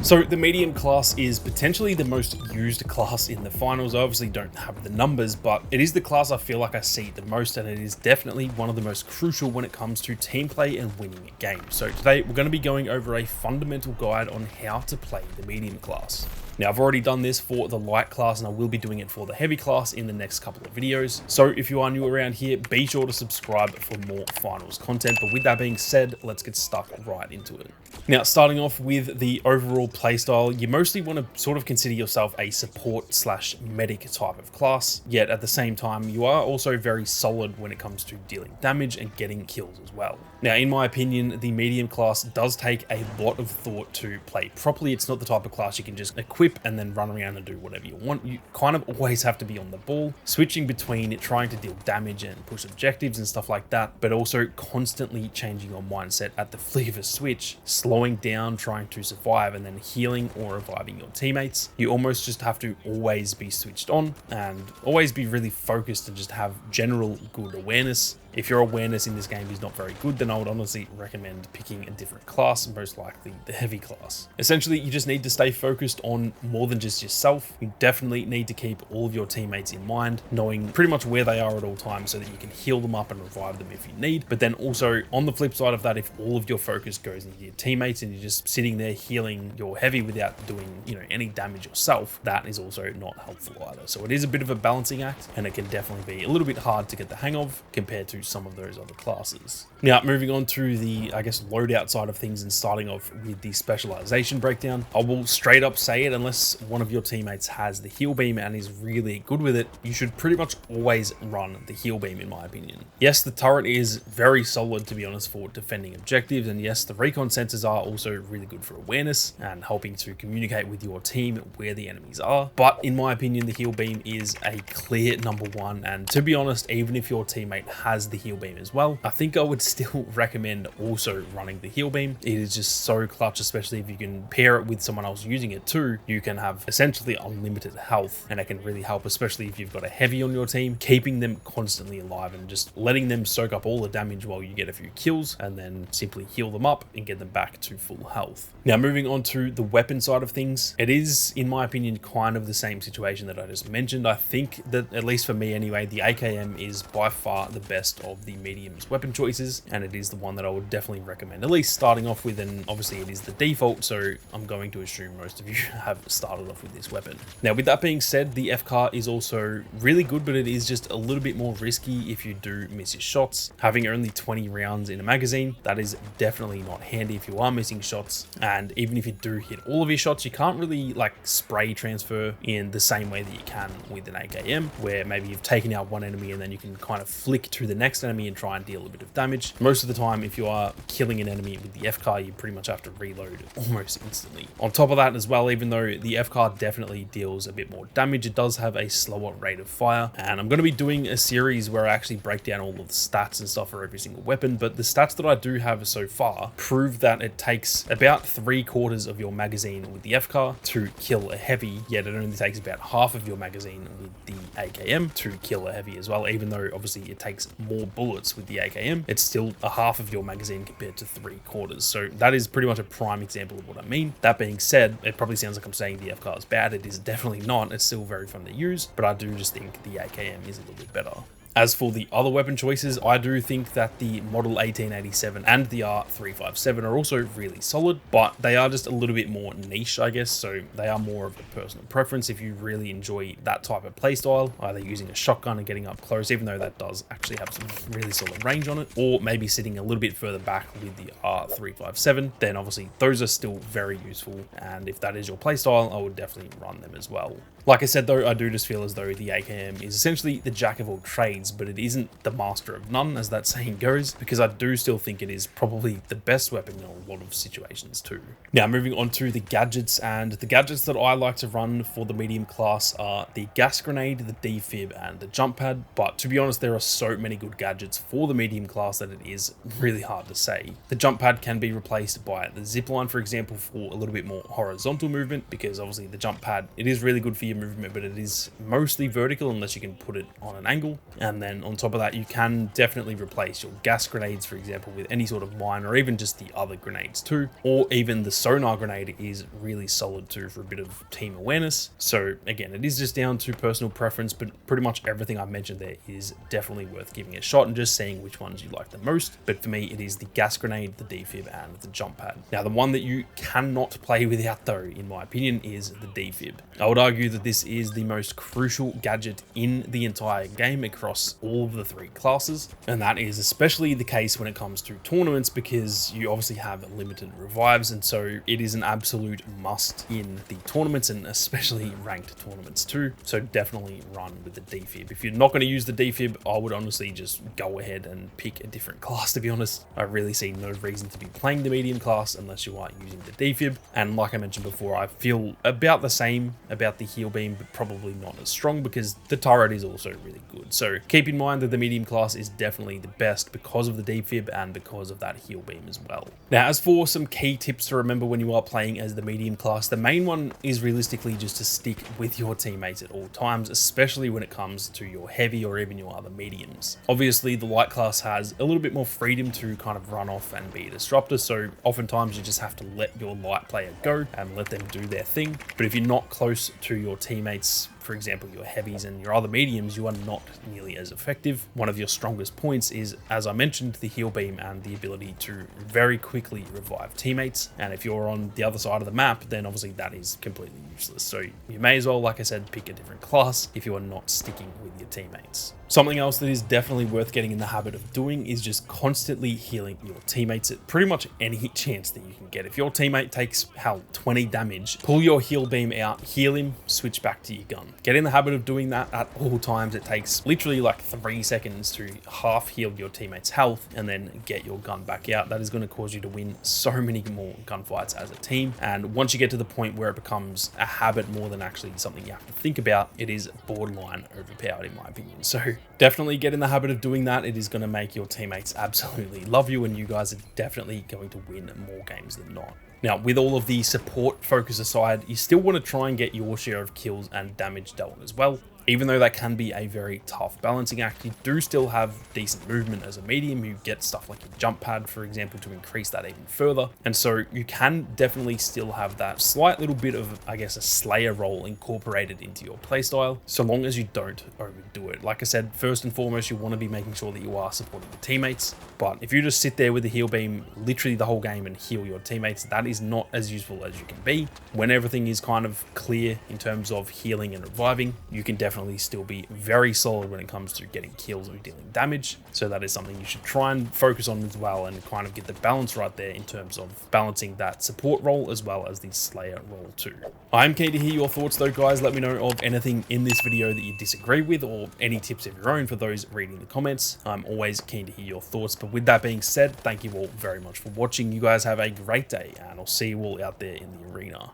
So the medium class is potentially the most used class in the finals. I obviously don't have the numbers, but it is the class I feel like I see the most, and it is definitely one of the most crucial when it comes to team play and winning a game. So today we're going to be going over a fundamental guide on how to play the medium class. Now, I've already done this for the light class, and I will be doing it for the heavy class in the next couple of videos. So if you are new around here, be sure to subscribe for more finals content. But with that being said, let's get stuck right into it. Now, starting off with the overall playstyle, you mostly want to sort of consider yourself a support slash medic type of class, yet at the same time, you are also very solid when it comes to dealing damage and getting kills as well. Now, in my opinion, the medium class does take a lot of thought to play properly. It's not the type of class you can just equip and then run around and do whatever you want. You kind of always have to be on the ball, switching between trying to deal damage and push objectives and stuff like that, but also constantly changing your mindset at the flick of a switch, slowing down, trying to survive, and then healing or reviving your teammates. You almost just have to always be switched on and always be really focused and just have general good awareness. If your awareness in this game is not very good, then I would honestly recommend picking a different class, most likely the heavy class. Essentially, you just need to stay focused on more than just yourself. You definitely need to keep all of your teammates in mind, knowing pretty much where they are at all times so that you can heal them up and revive them if you need. But then also, on the flip side of that, if all of your focus goes into your teammates and you're just sitting there healing your heavy without doing, any damage yourself, that is also not helpful either. So it is a bit of a balancing act, and it can definitely be a little bit hard to get the hang of compared to some of those other classes. Now, moving on to the, loadout side of things and starting off with the specialization breakdown, I will straight up say it, unless one of your teammates has the heal beam and is really good with it, you should pretty much always run the heal beam in my opinion. Yes, the turret is very solid to be honest for defending objectives, and yes, the recon sensors are also really good for awareness and helping to communicate with your team where the enemies are. But in my opinion, the heal beam is a clear number one, and to be honest, even if your teammate has the heal beam as well, I think I would still recommend also running the heal beam. It is just so clutch, especially if you can pair it with someone else using it too. You can have essentially unlimited health, and it can really help, especially if you've got a heavy on your team, keeping them constantly alive and just letting them soak up all the damage while you get a few kills, and then simply heal them up and get them back to full health. Now, moving on to the weapon side of things, it is, in my opinion, kind of the same situation that I just mentioned. I think that, at least for me anyway, the AKM is by far the best of the medium's weapon choices, and it is the one that I would definitely recommend, at least starting off with, and obviously it is the default, so I'm going to assume most of you have started off with this weapon. Now, with that being said, the FCAR is also really good, but it is just a little bit more risky if you do miss your shots. Having only 20 rounds in a magazine, that is definitely not handy if you are missing shots, and even if you do hit all of your shots, you can't really spray transfer in the same way that you can with an AKM, where maybe you've taken out one enemy and then you can kind of flick to the next enemy and try and deal a bit of damage. Most of the time, if you are killing an enemy with the FCAR, you pretty much have to reload almost instantly. On top of that as well, even though the FCAR definitely deals a bit more damage, it does have a slower rate of fire, and I'm going to be doing a series where I actually break down all of the stats and stuff for every single weapon, but the stats that I do have so far prove that it takes about 3/4 of your magazine with the FCAR to kill a heavy, yet it only takes about half of your magazine with the AKM to kill a heavy as well. Even though obviously it takes more bullets with the AKM, it's still a half of your magazine compared to 3/4. So that is pretty much a prime example of what I mean. That being said, it probably sounds like I'm saying the FCAR is bad. It is definitely not. It's still very fun to use, but I do just think the AKM is a little bit better. As for the other weapon choices, I do think that the Model 1887 and the R357 are also really solid, but they are just a little bit more niche, I guess, so they are more of a personal preference if you really enjoy that type of playstyle, either using a shotgun and getting up close, even though that does actually have some really solid range on it, or maybe sitting a little bit further back with the R357, then obviously those are still very useful, and if that is your playstyle, I would definitely run them as well. Like I said though, I do just feel as though the AKM is essentially the jack of all trades, but it isn't the master of none, as that saying goes, because I do still think it is probably the best weapon in a lot of situations too. Now, moving on to the gadgets, and the gadgets that I like to run for the medium class are the gas grenade, the defib, and the jump pad, but to be honest, there are so many good gadgets for the medium class that it is really hard to say. The jump pad can be replaced by the zip line, for example, for a little bit more horizontal movement, because obviously the jump pad, it is really good for your movement, but it is mostly vertical unless you can put it on an angle. And then on top of that, you can definitely replace your gas grenades, for example, with any sort of mine, or even just the other grenades too, or even the sonar grenade is really solid too for a bit of team awareness. So again, it is just down to personal preference, but pretty much everything I've mentioned there is definitely worth giving a shot and just seeing which ones you like the most. But for me, it is the gas grenade, the defib, and the jump pad. Now, the one that you cannot play without though, in my opinion, is the defib. I would argue that this is the most crucial gadget in the entire game across all of the 3 classes, and that is especially the case when it comes to tournaments, because you obviously have limited revives, and so it is an absolute must in the tournaments, and especially ranked tournaments too. So definitely run with the defib. If you're not going to use the defib, I would honestly just go ahead and pick a different class, to be honest. I really see no reason to be playing the medium class unless you are using the defib. And like I mentioned before, I feel about the same about the heal beam, but probably not as strong because the turret is also really good. So keep in mind that the medium class is definitely the best because of the defib and because of that heal beam as well. Now, as for some key tips to remember when you are playing as the medium class, the main one is realistically just to stick with your teammates at all times, especially when it comes to your heavy or even your other mediums. Obviously, the light class has a little bit more freedom to kind of run off and be a disruptor, so oftentimes you just have to let your light player go and let them do their thing. But if you're not close to your teammates, for example, your heavies and your other mediums, you are not nearly as effective. One of your strongest points is, as I mentioned, the heal beam and the ability to very quickly revive teammates. And if you're on the other side of the map, then obviously that is completely useless. So you may as well, like I said, pick a different class if you are not sticking with your teammates. Something else that is definitely worth getting in the habit of doing is just constantly healing your teammates at pretty much any chance that you can get. If your teammate takes 20 damage, pull your heal beam out, heal him, switch back to your gun. Get in the habit of doing that at all times. It takes literally like 3 seconds to half heal your teammate's health and then get your gun back out. That is going to cause you to win so many more gunfights as a team. And once you get to the point where it becomes a habit more than actually something you have to think about, it is borderline overpowered in my opinion. So definitely get in the habit of doing that. It is going to make your teammates absolutely love you, and you guys are definitely going to win more games than not. Now, with all of the support focus aside, you still want to try and get your share of kills and damage dealt as well. Even though that can be a very tough balancing act, you do still have decent movement as a medium. You get stuff like your jump pad, for example, to increase that even further. And so you can definitely still have that slight little bit of, I guess, a slayer role incorporated into your playstyle, so long as you don't overdo it. Like I said, first and foremost, you want to be making sure that you are supporting your teammates. But if you just sit there with the heal beam literally the whole game and heal your teammates, that is not as useful as you can be. When everything is kind of clear in terms of healing and reviving, you can definitely still be very solid when it comes to getting kills and dealing damage. So that is something you should try and focus on as well, and kind of get the balance right there in terms of balancing that support role as well as the slayer role too. I'm keen to hear your thoughts though, guys. Let me know of anything in this video that you disagree with, or any tips of your own for those reading the comments. I'm always keen to hear your thoughts. But with that being said, thank you all very much for watching. You guys have a great day, and I'll see you all out there in the arena.